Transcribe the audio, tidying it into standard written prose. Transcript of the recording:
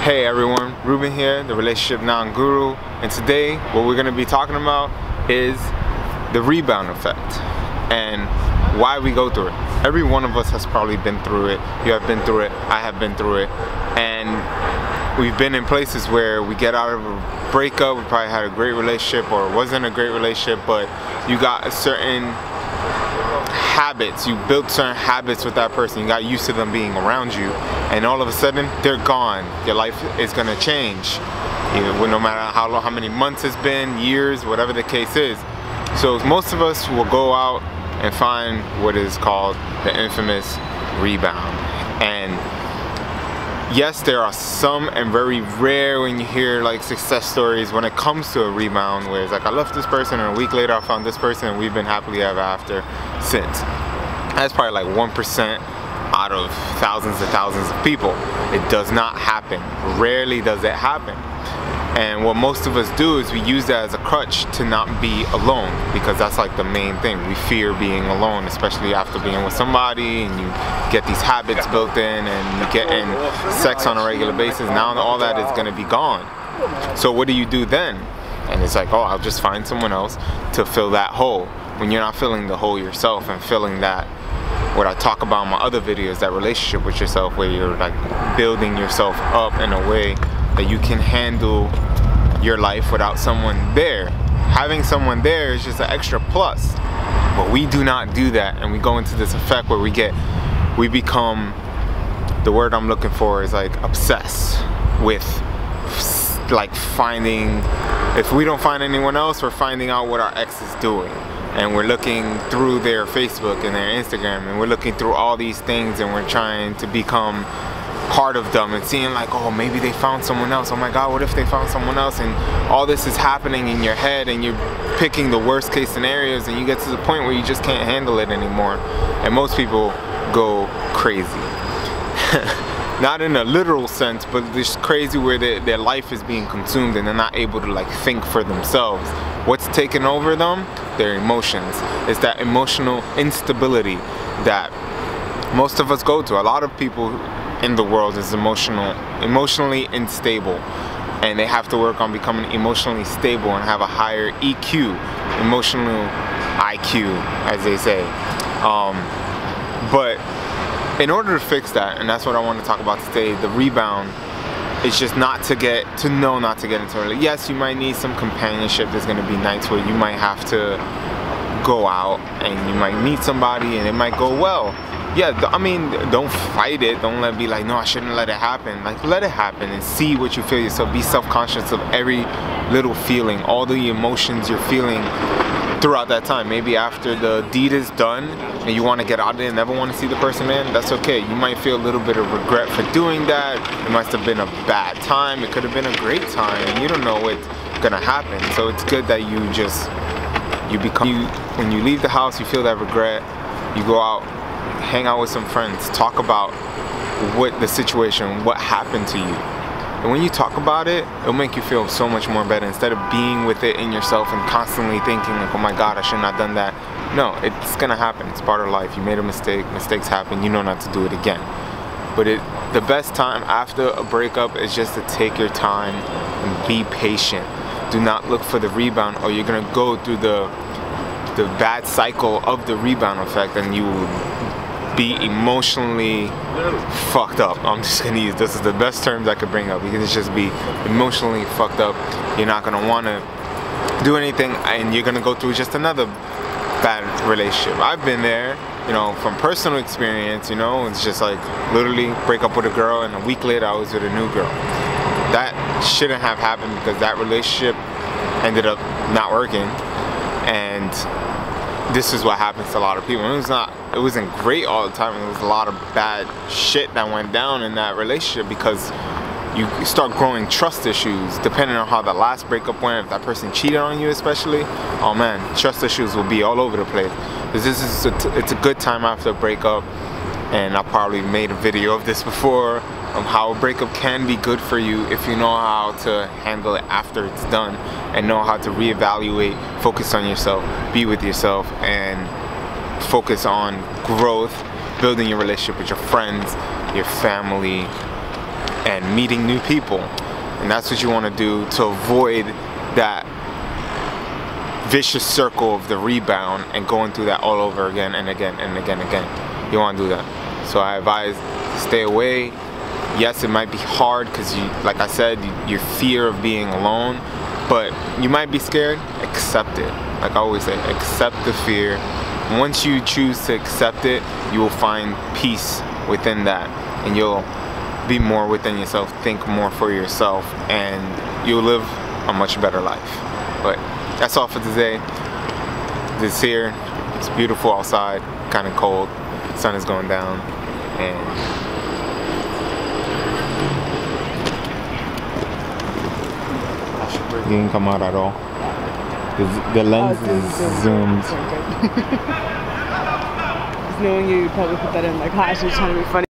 Hey everyone, Ruben here, the relationship non-guru, and today what we're going to be talking about is the rebound effect and why we go through it. Every one of us has probably been through it. You have been through it, I have been through it, and we've been in places where we get out of a breakup, we probably had a great relationship or it wasn't a great relationship, but you got a certain habits, you built certain habits with that person, you got used to them being around you, and all of a sudden they're gone. Your life is going to change, no matter how many months it's been, years, whatever the case is. So most of us will go out and find what is called the infamous rebound. And yes, there are some, and very rare when you hear like success stories when it comes to a rebound, where it's like, I left this person and a week later I found this person and we've been happily ever after since. That's probably like 1% out of thousands and thousands of people. It does not happen. Rarely does it happen. And what most of us do is we use that as a crutch to not be alone, because that's like the main thing. We fear being alone, especially after being with somebody and you get these habits built in and you get in sex on a regular basis. Now all that is going to be gone. So what do you do then? And it's like, oh, I'll just find someone else to fill that hole, when you're not filling the hole yourself and filling that, what I talk about in my other videos, that relationship with yourself, where you're like building yourself up in a way that you can handle your life without someone there. Having someone there is just an extra plus, but we do not do that, and we go into this effect where we become, the word I'm looking for is like obsessed with like finding, if we don't find anyone else, we're finding out what our ex is doing. And we're looking through their Facebook and their Instagram, and we're looking through all these things, and we're trying to become part of them and seeing like, oh, maybe they found someone else. Oh my God, what if they found someone else? And all this is happening in your head, and you're picking the worst case scenarios, and you get to the point where you just can't handle it anymore. And most people go crazy. Not in a literal sense, but just crazy where their life is being consumed and they're not able to like think for themselves. What's taken over them? Their emotions. It's that emotional instability that most of us go to. A lot of people in the world is emotionally unstable, and they have to work on becoming emotionally stable and have a higher EQ, emotional IQ, as they say. But in order to fix that, and that's what I want to talk about today, the rebound is just not to get into it. Yes, you might need some companionship. There's going to be nights where you might have to go out and you might meet somebody and it might go well. Yeah, I mean, don't fight it. Don't be like, no, I shouldn't let it happen. Like, let it happen and see what you feel yourself. Be self-conscious of every little feeling, all the emotions you're feeling throughout that time. Maybe after the deed is done and you want to get out of it and never want to see the person, man, that's okay. You might feel a little bit of regret for doing that. It must have been a bad time. It could have been a great time, and you don't know what's gonna happen. So it's good that when you leave the house, you feel that regret, you go out, hang out with some friends, talk about what the situation, what happened to you. And when you talk about it, it'll make you feel so much more better, instead of being with it in yourself and constantly thinking like, oh my God, I shouldn't have done that. No, it's gonna happen. It's part of life. You made a mistake. Mistakes happen. You know not to do it again. But the best time after a breakup is just to take your time and be patient. Do not look for the rebound, or you're gonna go through the bad cycle of the rebound effect, and you will be emotionally fucked up. I'm just gonna use, this is the best terms I could bring up. You can just be emotionally fucked up. You're not gonna wanna do anything, and you're gonna go through just another bad relationship. I've been there, you know, from personal experience, you know. It's just like literally break up with a girl and a week later I was with a new girl. That shouldn't have happened, because that relationship ended up not working, and this is what happens to a lot of people. It wasn't great all the time. There was a lot of bad shit that went down in that relationship, because you start growing trust issues depending on how the last breakup went. If that person cheated on you especially, oh man, trust issues will be all over the place. Because it's a good time after a breakup, and I probably made a video of this before, of how a breakup can be good for you if you know how to handle it after it's done, and know how to reevaluate, focus on yourself, be with yourself, and focus on growth, building your relationship with your friends, your family, and meeting new people. And that's what you want to do to avoid that vicious circle of the rebound and going through that all over again and again and again and again. You want to do that. So I advise stay away. Yes, it might be hard because you, like I said, your fear of being alone, but you might be scared. Accept it. Like I always say, accept the fear. Once you choose to accept it, you will find peace within that, and you'll be more within yourself, think more for yourself, and you'll live a much better life. But that's all for today. This here, it's beautiful outside, kind of cold, sun is going down, and you didn't come out at all. The lens is zoomed. Just knowing you probably put that in like, hi, she's trying to be funny.